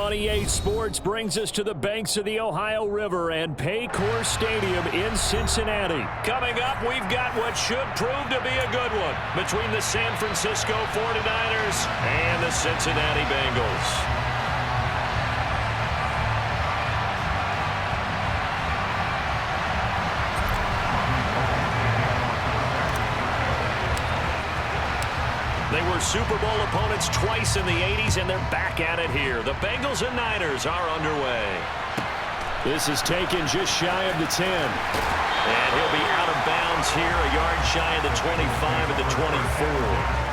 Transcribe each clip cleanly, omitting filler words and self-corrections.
on EA Sports brings us to the banks of the Ohio River and Paycor Stadium in Cincinnati. Coming up, we've got what should prove to be a good one between the San Francisco 49ers and the Cincinnati Bengals. They were Super Bowl opponents twice in the 80s, and they're back at it here. The Bengals and Niners are underway. This is taken just shy of the 10. And he'll be out of bounds here, a yard shy of the 25 at the 24.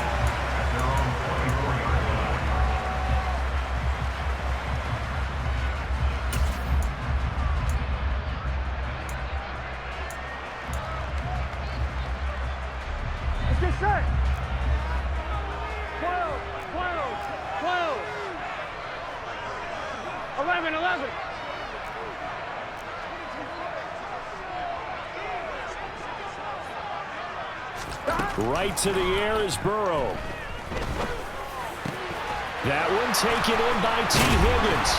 Right to the air is Burrow. That one taken in by T. Higgins.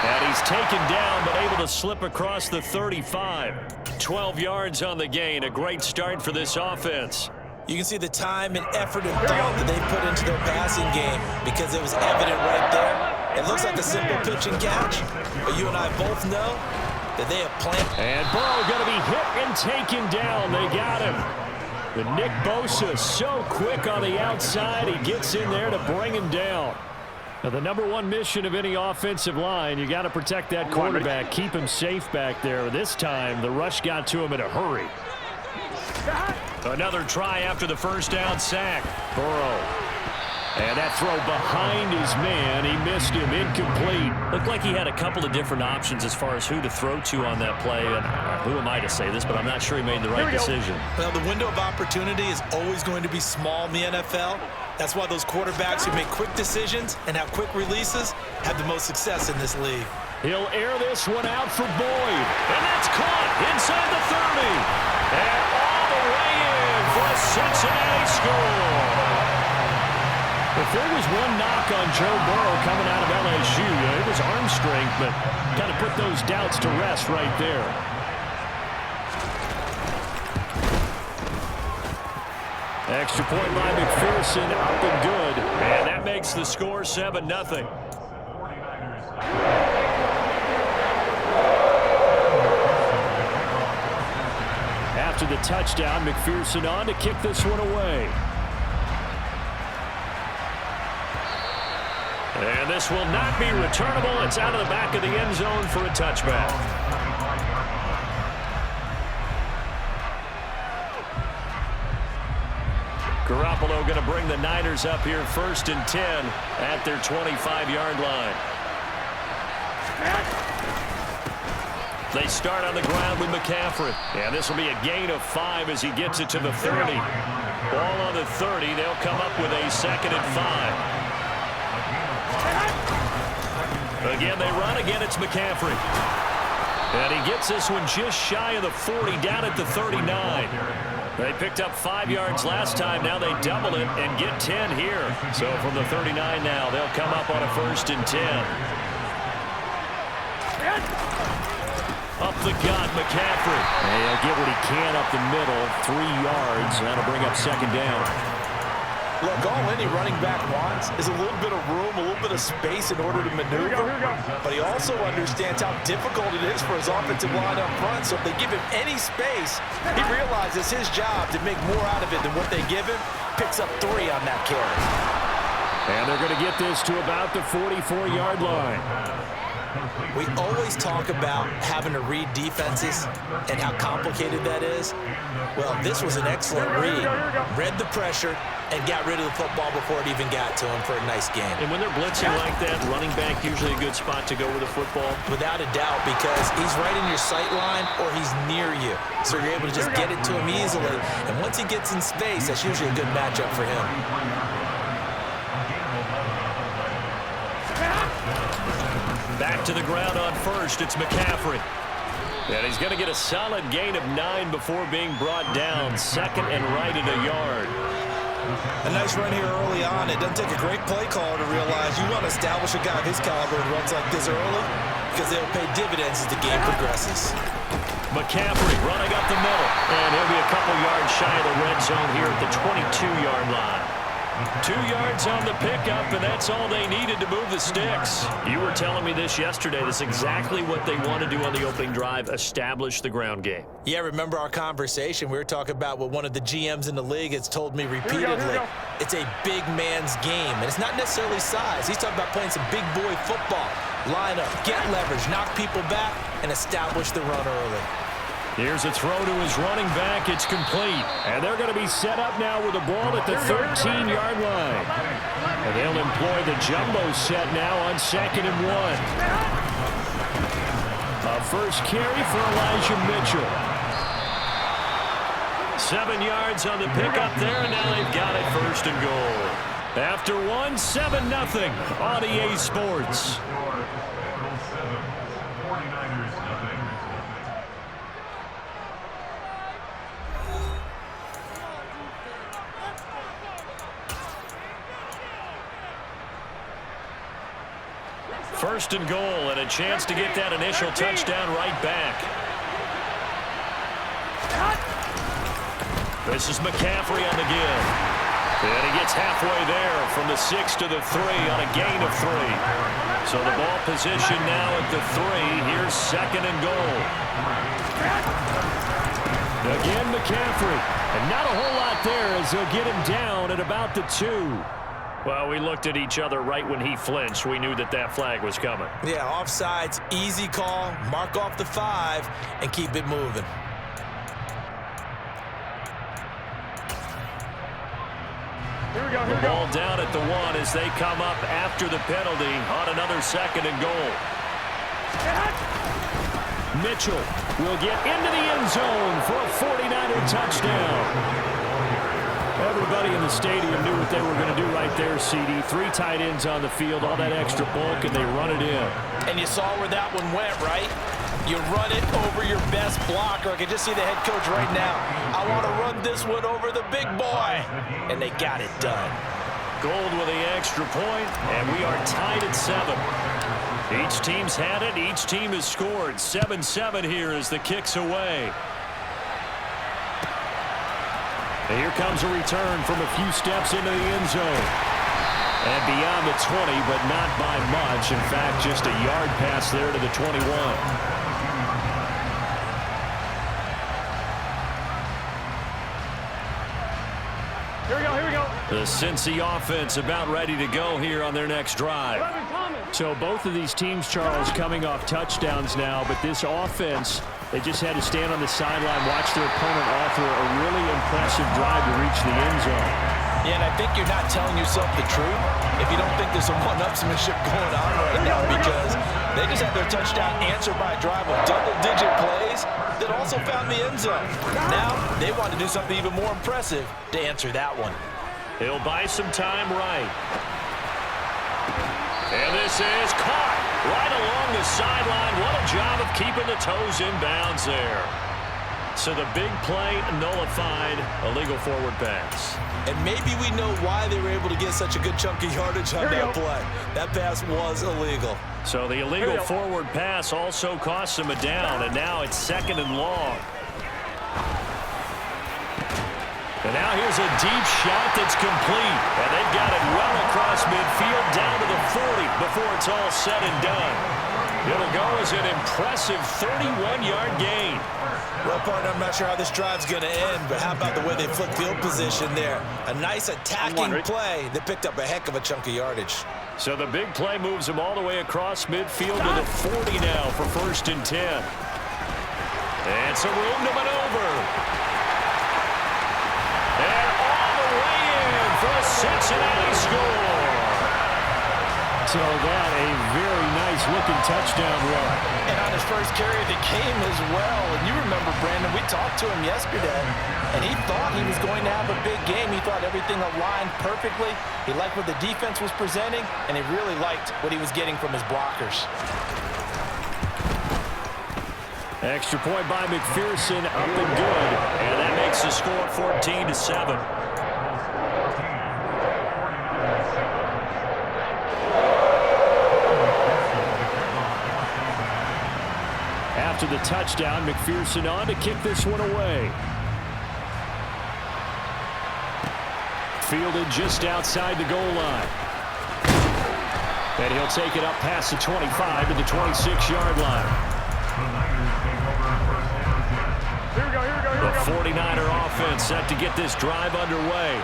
And he's taken down, but able to slip across the 35. 12 yards on the gain. A great start for this offense. You can see the time and effort and thought that they put into their passing game because it was evident right there. It looks like a simple pitch and catch, but you and I both know that they have planned. And Burrow going to be hit and taken down. They got him. The Nick Bosa so quick on the outside. He gets in there to bring him down. Now, the number one mission of any offensive line, you got to protect that quarterback, keep him safe back there. This time, the rush got to him in a hurry. Another try after the first down sack. Burrow. And that throw behind his man, he missed him, incomplete. Looked like he had a couple of different options as far as who to throw to on that play. And who am I to say this, but I'm not sure he made the right decision. Well, the window of opportunity is always going to be small in the NFL. That's why those quarterbacks who make quick decisions and have quick releases have the most success in this league. He'll air this one out for Boyd. And that's caught inside the 30. And all the way in for a Cincinnati score. If there was one knock on Joe Burrow coming out of LSU, it was arm strength, but kind of put those doubts to rest right there. Extra point by McPherson, up and good. And that makes the score 7-0. After the touchdown, McPherson on to kick this one away. And this will not be returnable. It's out of the back of the end zone for a touchback. Garoppolo going to bring the Niners up here 1st and 10 at their 25-yard line. They start on the ground with McCaffrey. And this will be a gain of 5 as he gets it to the 30. Ball on the 30. They'll come up with a 2nd and 5. Again, they run. Again, it's McCaffrey. And he gets this one just shy of the 40, down at the 39. They picked up 5 yards last time. Now they double it and get 10 here. So from the 39 now, they'll come up on a 1st and 10. Up the gut, McCaffrey. And he'll get what he can up the middle, 3 yards. That'll bring up 2nd down. Look, all any running back wants is a little bit of room, a little bit of space in order to maneuver. But he also understands how difficult it is for his offensive line up front. So if they give him any space, he realizes his job to make more out of it than what they give him. Picks up 3 on that carry. And they're going to get this to about the 44-yard line. We always talk about having to read defenses and how complicated that is. Well, this was an excellent read. Read the pressure and got rid of the football before it even got to him for a nice game. And when they're blitzing like that, running back usually a good spot to go with the football? Without a doubt, because he's right in your sight line or he's near you. So you're able to just get it to him easily. And once he gets in space, that's usually a good matchup for him. Back to the ground on 1st, it's McCaffrey. And he's going to get a solid gain of 9 before being brought down. 2nd and right at a yard. A nice run here early on. It doesn't take a great play caller to realize you want to establish a guy of his caliber who runs like this early because they'll pay dividends as the game progresses. McCaffrey running up the middle. And he'll be a couple yards shy of the red zone here at the 22-yard line. 2 yards on the pickup, and that's all they needed to move the sticks. You were telling me this yesterday. That's exactly what they want to do on the opening drive, establish the ground game. Yeah, remember our conversation? We were talking about what one of the GMs in the league has told me repeatedly. It's a big man's game, and it's not necessarily size. He's talking about playing some big boy football. Line up, get leverage, knock people back, and establish the run early. Here's a throw to his running back. It's complete. And they're going to be set up now with a ball at the 13-yard line. And they'll employ the jumbo set now on 2nd and 1. A first carry for Elijah Mitchell. 7 yards on the pickup there, and now they've got it 1st and goal. After 1, 7-0 on EA Sports. First and goal, and a chance to get that initial touchdown right back. This is McCaffrey on the give. And he gets halfway there from the 6 to the 3 on a gain of 3. So the ball position now at the 3. Here's 2nd and goal. Again, McCaffrey. And not a whole lot there as they'll get him down at about the 2. Well, we looked at each other right when he flinched. We knew that that flag was coming. Yeah, offsides, easy call. Mark off the 5 and keep it moving. The ball down at the 1 as they come up after the penalty on another 2nd and goal. Mitchell will get into the end zone for a 49er touchdown. Everybody in the stadium knew what they were going to do right there, CD. 3 tight ends on the field, all that extra bulk, and they run it in. And you saw where that one went, right? You run it over your best blocker. I can just see the head coach right now. I want to run this one over the big boy. And they got it done. Gold with the extra point, and we are tied at 7. Each team's had it. Each team has scored. 7-7 here as the kick's away. And here comes a return from a few steps into the end zone. And beyond the 20, but not by much. In fact, just a yard pass there to the 21. Here we go. The Cincy offense about ready to go here on their next drive. So both of these teams, Charles, coming off touchdowns now, but this offense, they just had to stand on the sideline, watch their opponent offer a really impressive drive to reach the end zone. Yeah, and I think you're not telling yourself the truth if you don't think there's some one-upsmanship going on right now, because they just had their touchdown answered by a drive of double-digit plays that also found the end zone. Now they want to do something even more impressive to answer that one. He'll buy some time right. And this is caught right along the sideline. What a job of keeping the toes in bounds there. So the big play nullified, illegal forward pass. And maybe we know why they were able to get such a good chunk of yardage on that play. That pass was illegal. So the illegal forward pass also cost them a down, and now it's 2nd and long. And now here's a deep shot that's complete. And they've got it well across midfield down to the 40 before it's all said and done. It'll go as an impressive 31-yard gain. Well, partner, I'm not sure how this drive's going to end, but how about the way they flipped field position there? A nice attacking play that picked up a heck of a chunk of yardage. So the big play moves them all the way across midfield to the 40 now for 1st and 10. And some room to maneuver. And all the way in for a Cincinnati score. So that a very nice-looking touchdown run. And on his first carry of the game as well. And you remember, Brandon, we talked to him yesterday, and he thought he was going to have a big game. He thought everything aligned perfectly. He liked what the defense was presenting, and he really liked what he was getting from his blockers. Extra point by McPherson, up and good. And that makes the score 14-7. After the touchdown, McPherson on to kick this one away. Fielded just outside the goal line. And he'll take it up past the 25 to the 26-yard line. The 49er offense set to get this drive underway.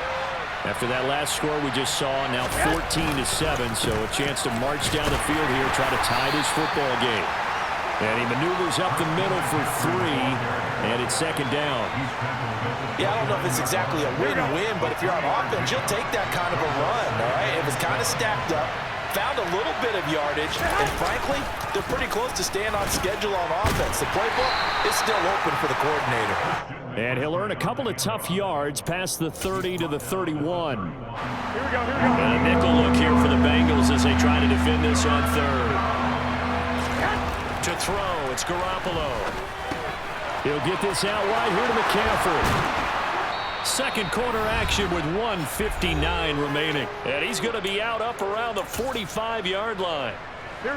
After that last score we just saw, now 14-7, so a chance to march down the field here, try to tie this football game. And he maneuvers up the middle for 3, and it's second down. Yeah, I don't know if it's exactly a win-win, but if you're on offense, you'll take that kind of a run, all right? It was kind of stacked up, found a little bit of yardage, and frankly, they're pretty close to staying on schedule on offense. The playbook is still open for the coordinator. And he'll earn a couple of tough yards past the 30 to the 31. Here we go. And a nickel look here for the Bengals as they try to defend this on third. To throw, it's Garoppolo. He'll get this out wide here to McCaffrey. Second quarter action with 1:59 remaining. And he's going to be out up around the 45-yard line.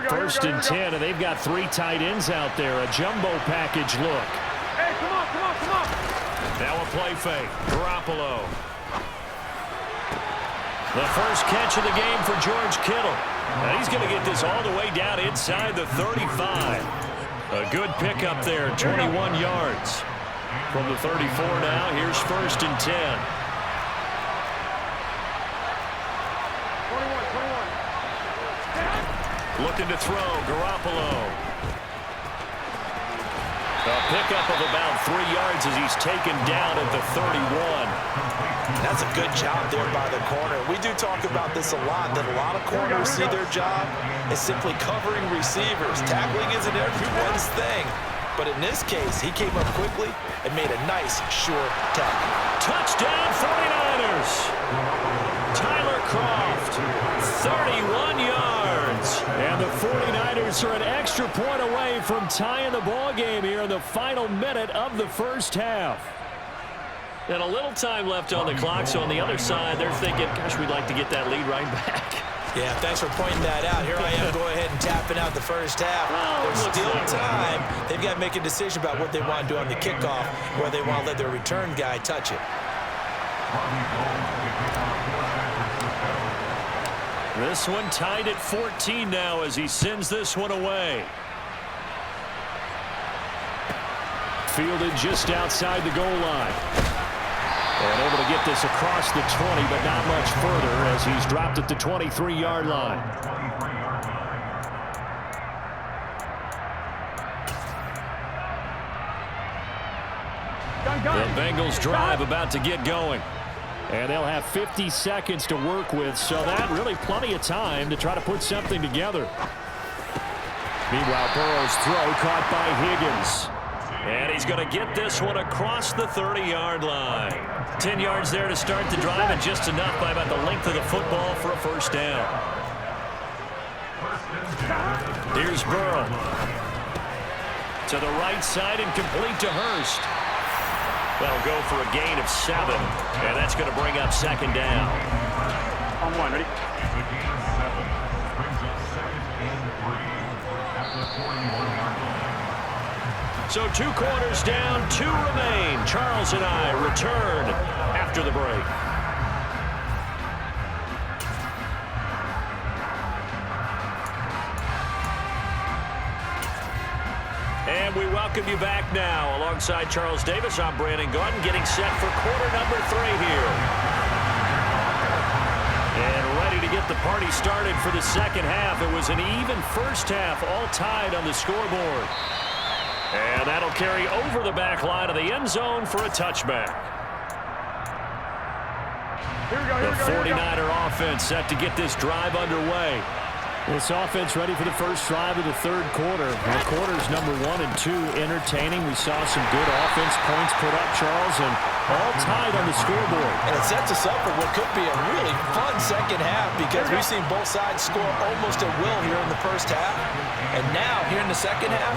First and 10, and they've got 3 tight ends out there. A jumbo package look. Hey, come on. Now a play fake. Garoppolo. The first catch of the game for George Kittle. And he's going to get this all the way down inside the 35. A good pickup there, 21 yards. From the 34 now, here's first and 10. 21. Looking to throw, Garoppolo. A pickup of about 3 yards as he's taken down at the 31. That's a good job there by the corner. We do talk about this a lot, that a lot of corners see their job as simply covering receivers. Tackling isn't everyone's thing. But in this case, he came up quickly and made a nice, short tackle. Touchdown 49ers! Tyler Kroft, 31 yards. And the 49ers are an extra point away from tying the ball game here in the final minute of the first half. And a little time left on the clock, so on the other side, they're thinking, gosh, we'd like to get that lead right back. Yeah, thanks for pointing that out. Here I am, go ahead and tapping out the first half. There's still time. They've got to make a decision about what they want to do on the kickoff, where they want to let their return guy touch it. This one tied at 14 now as he sends this one away. Fielded just outside the goal line. And able to get this across the 20, but not much further as he's dropped at the 23-yard line. The Bengals drive about to get going. And they'll have 50 seconds to work with, so that really plenty of time to try to put something together. Meanwhile, Burrow's throw caught by Higgins. And he's going to get this one across the 30-yard line. 10 yards there to start the drive, and just enough by about the length of the football for a first down. Here's Burrow. To the right side and complete to Hurst. That'll go for a gain of 7, and that's going to bring up second down. On 1, ready? So 2 quarters down, 2 remain. Charles and I return after the break. And we welcome you back now. Alongside Charles Davis, I'm Brandon Gaudin, getting set for quarter number 3 here. And ready to get the party started for the second half. It was an even first half, all tied on the scoreboard. And that'll carry over the back line of the end zone for a touchback. The 49er offense set to get this drive underway. This offense ready for the first drive of the third quarter. And quarters number 1 and 2 entertaining. We saw some good offense points put up, Charles, and all tied on the scoreboard. And it sets us up for what could be a really fun second half, because we've seen both sides score almost at will here in the first half. And now, here in the second half,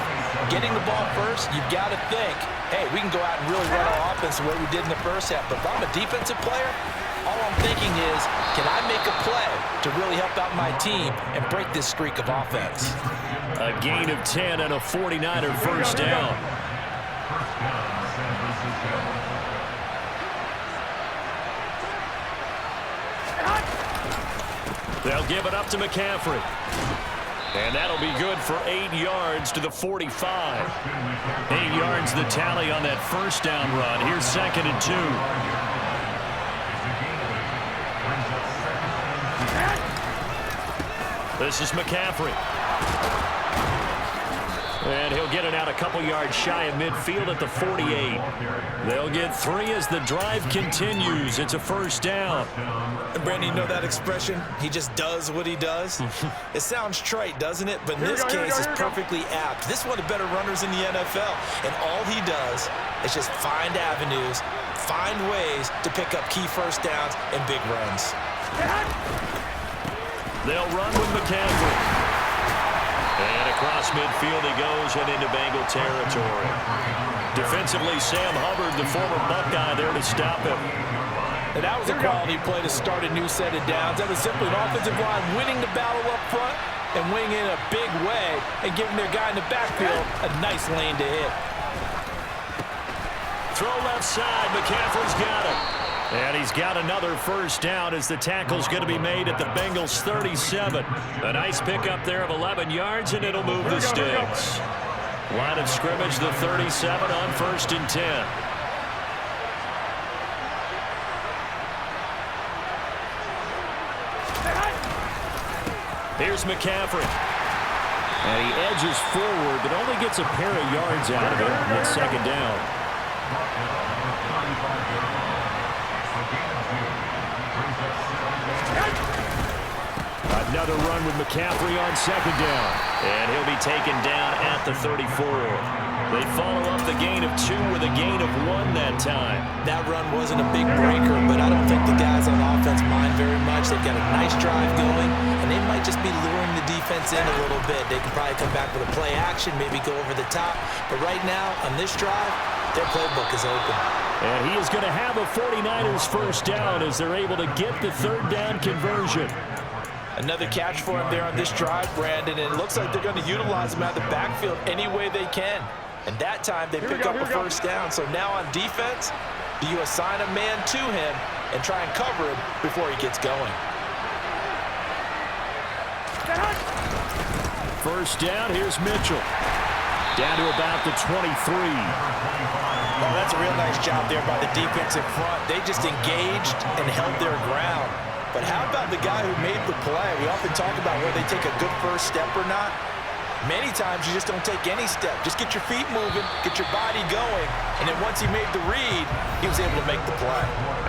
getting the ball first, you've got to think, hey, we can go out and really run our offense the way we did in the first half. But if I'm a defensive player, all I'm thinking is, can I make a play to really help out my team and break this streak of offense? A gain of 10 and a 49er first down. They'll give it up to McCaffrey. And that'll be good for 8 yards to the 45. 8 yards the tally on that first down run. Here's 2nd and 2. This is McCaffrey. And he'll get it out a couple yards shy of midfield at the 48. They'll get 3 as the drive continues. It's a first down. And Brandon, you know that expression? He just does what he does? It sounds trite, doesn't it? But in this case, it's perfectly apt. This is one of the better runners in the NFL. And all he does is just find avenues, find ways to pick up key first downs and big runs. They'll run with McCaffrey. And across midfield he goes and into Bengal territory. Defensively, Sam Hubbard, the former Buckeye, there to stop him. And that was a quality play to start a new set of downs. That was simply an offensive line winning the battle up front and winning in a big way and giving their guy in the backfield a nice lane to hit. Throw left side. McCaffrey's got it. And he's got another first down as the tackle's going to be made at the Bengals' 37. A nice pickup there of 11 yards, and it'll move the sticks. Line of scrimmage, the 37 on 1st and 10. Here's McCaffrey. And he edges forward, but only gets a pair of yards out of it, and it's 2nd down. Another run with McCaffrey on 2nd down. And he'll be taken down at the 34. They follow up the gain of 2 with a gain of 1 that time. That run wasn't a big breaker, but I don't think the guys on offense mind very much. They've got a nice drive going, and they might just be luring the defense in a little bit. They can probably come back with a play action, maybe go over the top. But right now, on this drive, their playbook is open. And he is going to have a 49ers first down as they're able to get the 3rd down conversion. Another catch for him there on this drive, Brandon, and it looks like they're going to utilize him out of the backfield any way they can. And that time they pick up a first down. So now on defense, do you assign a man to him and try and cover him before he gets going? First down, here's Mitchell. Down to about the 23. Oh, that's a real nice job there by the defense in front. They just engaged and held their ground. But how about the guy who made the play? We often talk about whether they take a good first step or not. Many times you just don't take any step. Just get your feet moving, get your body going, and then once he made the read, he was able to make the play.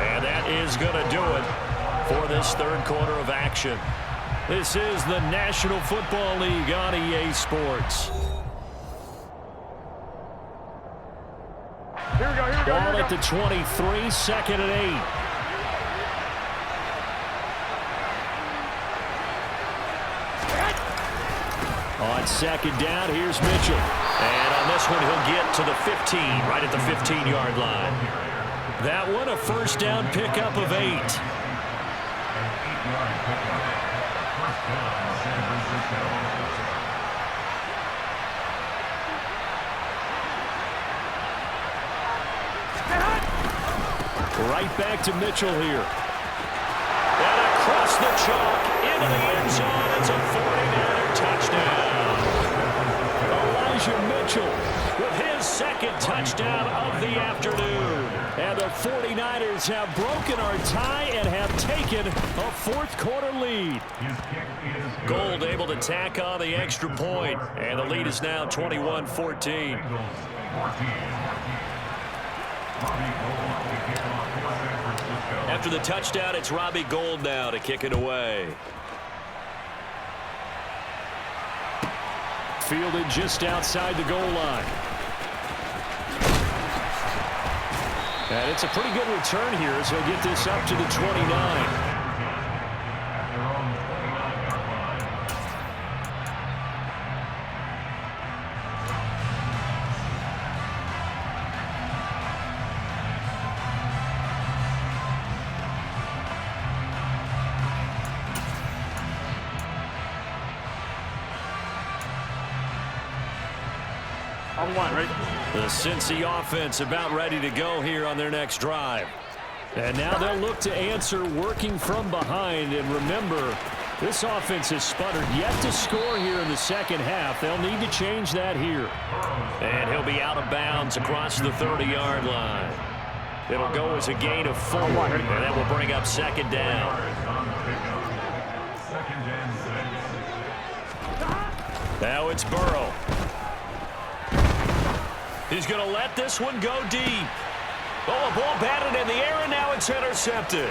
And that is going to do it for this 3rd quarter of action. This is the National Football League on EA Sports. Here we go. Ball at the 23, 2nd and 8. On 2nd down, here's Mitchell. And on this one, he'll get to the 15, right at the 15-yard line. That one, a first down pickup of 8. Right back to Mitchell here. And across the chalk, into the end zone. It's a 49er touchdown. Elijah Mitchell with his 2nd touchdown of the afternoon. And the 49ers have broken our tie and have taken a 4th quarter lead. Gold able to tack on the extra point, and the lead is now 21-14. After the touchdown, it's Robbie Gould now to kick it away. Fielded just outside the goal line. And it's a pretty good return here as he'll get this up to the 29. On one, ready? The Cincy offense about ready to go here on their next drive. And now they'll look to answer working from behind. And remember, this offense has sputtered yet to score here in the second half. They'll need to change that here. And he'll be out of bounds across the 30-yard line. It'll go as a gain of 4, and that will bring up second down. Now it's Burrow. He's going to let this one go deep. Oh, a ball batted in the air, and now it's intercepted.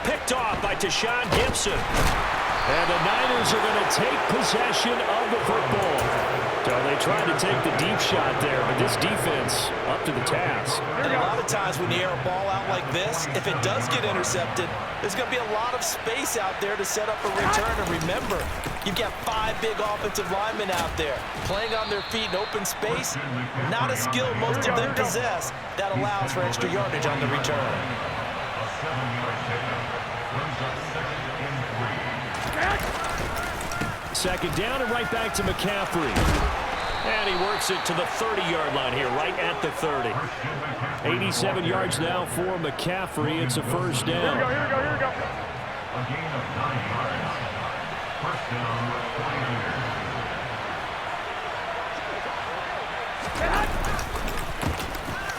Picked off by Tashaun Gibson. And the Niners are going to take possession of the football. So they tried to take the deep shot there, but this defense up to the task. And a lot of times when you air a ball out like this, if it does get intercepted, there's going to be a lot of space out there to set up a return. And remember, you've got 5 big offensive linemen out there playing on their feet in open space. Not a skill most of them possess that allows for extra yardage on the return. Second down and right back to McCaffrey. And he works it to the 30-yard line here, right at the 30. 87 yards now for McCaffrey. It's a first down. Here we go. A gain of 9 yards. First down, 49ers.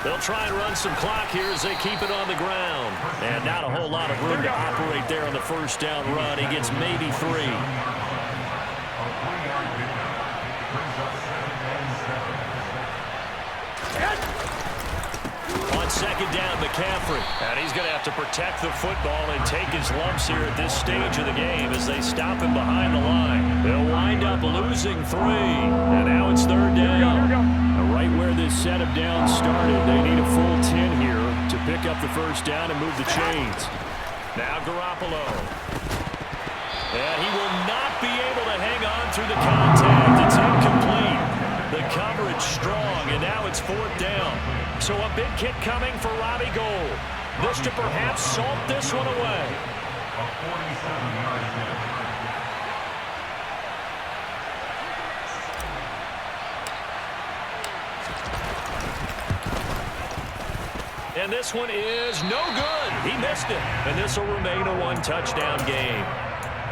They'll try and run some clock here as they keep it on the ground. And not a whole lot of room to operate there on the first down run. He gets maybe 3. On second down, McCaffrey. And he's going to have to protect the football and take his lumps here at this stage of the game as they stop him behind the line. They'll wind up losing 3. And now it's third down. Right where this set of downs started, they need a full 10 here to pick up the first down and move the chains. Now Garoppolo. And he will not be able to hang on through the contact. It's incomplete. The coverage strong, and now it's fourth down. So a big kick coming for Robbie Gould. This to perhaps salt this one away. A 47-yard hit. And this one is no good. He missed it. And this will remain a 1-touchdown game.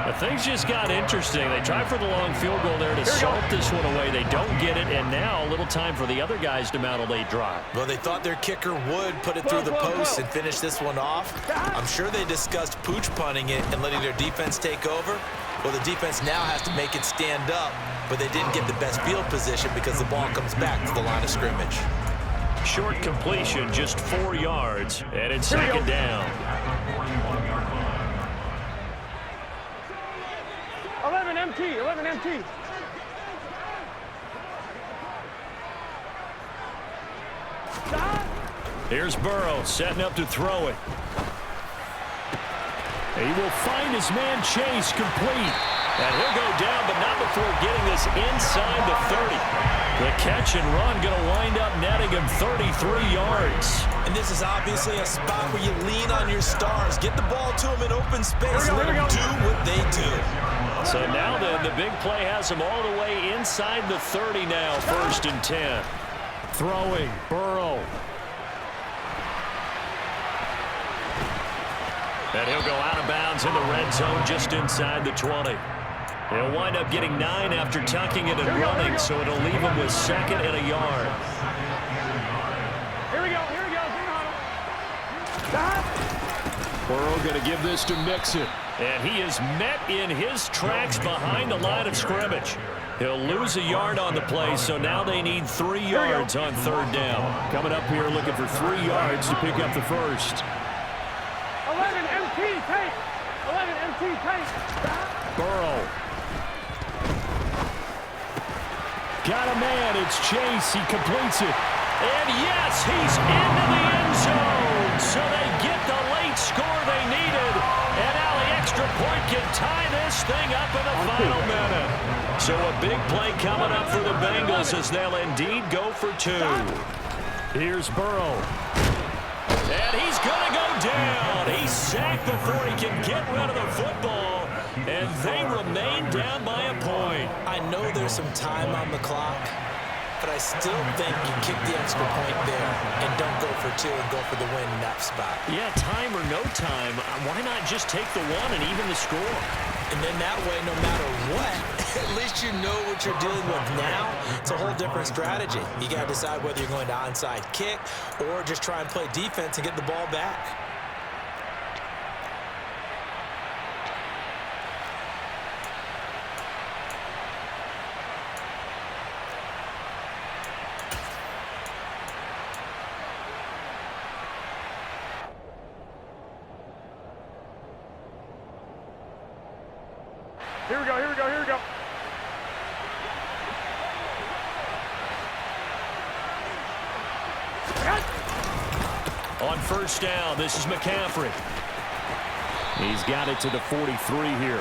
But things just got interesting. They tried for the long field goal there to salt this one away. They don't get it, and now a little time for the other guys to mount a late drive. Well, they thought their kicker would put it through the post and finish this one off. I'm sure they discussed pooch punting it and letting their defense take over. Well, the defense now has to make it stand up, but they didn't get the best field position because the ball comes back to the line of scrimmage. Short completion, just 4 yards, and it's second down. 11 MT. Here's Burrow setting up to throw it. He will find his man Chase complete. And he'll go down, but not before getting this inside the 30. The catch and run going to wind up netting him 33 yards. And this is obviously a spot where you lean on your stars. Get the ball to them in open space and let them do what they do. So now then, the big play has him all the way inside the 30 now, 1st and 10. Throwing, Burrow. And he'll go out of bounds in the red zone just inside the 20. He'll wind up getting 9 after tucking it and running, so it'll leave him with 2nd and a yard. Here we go. Burrow going to give this to Mixon. And he is met in his tracks behind the line of scrimmage. He'll lose a yard on the play, so now they need 3 yards on third down. Coming up here looking for 3 yards to pick up the first. 11 MT tank. Burrow. Got a man. It's Chase. He completes it. And yes, he's into the end zone. So they get the late score they needed. And now the extra point can tie this thing up in the final minute. So a big play coming up for the Bengals as they'll indeed go for 2. Here's Burrow. And he's going to go down. He's sacked before he can get rid of the football. And they remain down by a point. I know there's some time on the clock, but I still think you kick the extra point there and don't go for two and go for the win in that spot. Yeah, time or no time, why not just take the one and even the score? And then that way, no matter what, at least you know what you're dealing with now. It's a whole different strategy. You got to decide whether you're going to onside kick or just try and play defense and get the ball back. Here we go, here we go, here we go. On first down, this is McCaffrey. He's got it to the 43 here.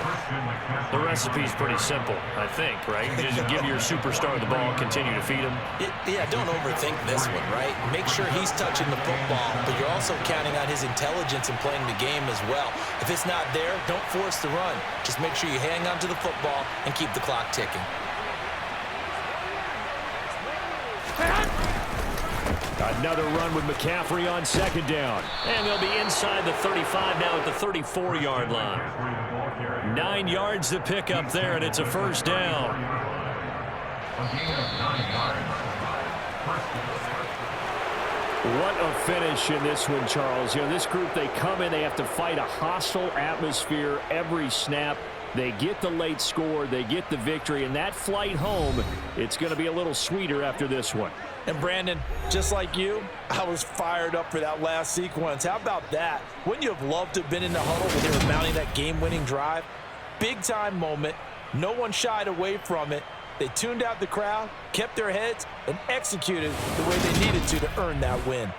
The recipe's pretty simple, I think, right? Just give your superstar the ball, continue to feed him. Yeah, don't overthink this one, right? Make sure he's touching the football, but you're also counting on his intelligence in playing the game as well. If it's not there, don't force the run. Just make sure you hang on to the football and keep the clock ticking. Another run with McCaffrey on second down. And they'll be inside the 35 now at the 34-yard line. 9 yards to pick up there, and it's a first down. A gain of 9 yards. What a finish in this one, Charles. You know, this group, they come in, they have to fight a hostile atmosphere every snap. They get the late score, they get the victory, and that flight home, it's going to be a little sweeter after this one. And Brandon, just like you, I was fired up for that last sequence. How about that? Wouldn't you have loved to have been in the huddle when they were mounting that game-winning drive? Big-time moment. No one shied away from it. They tuned out the crowd, kept their heads, and executed the way they needed to earn that win.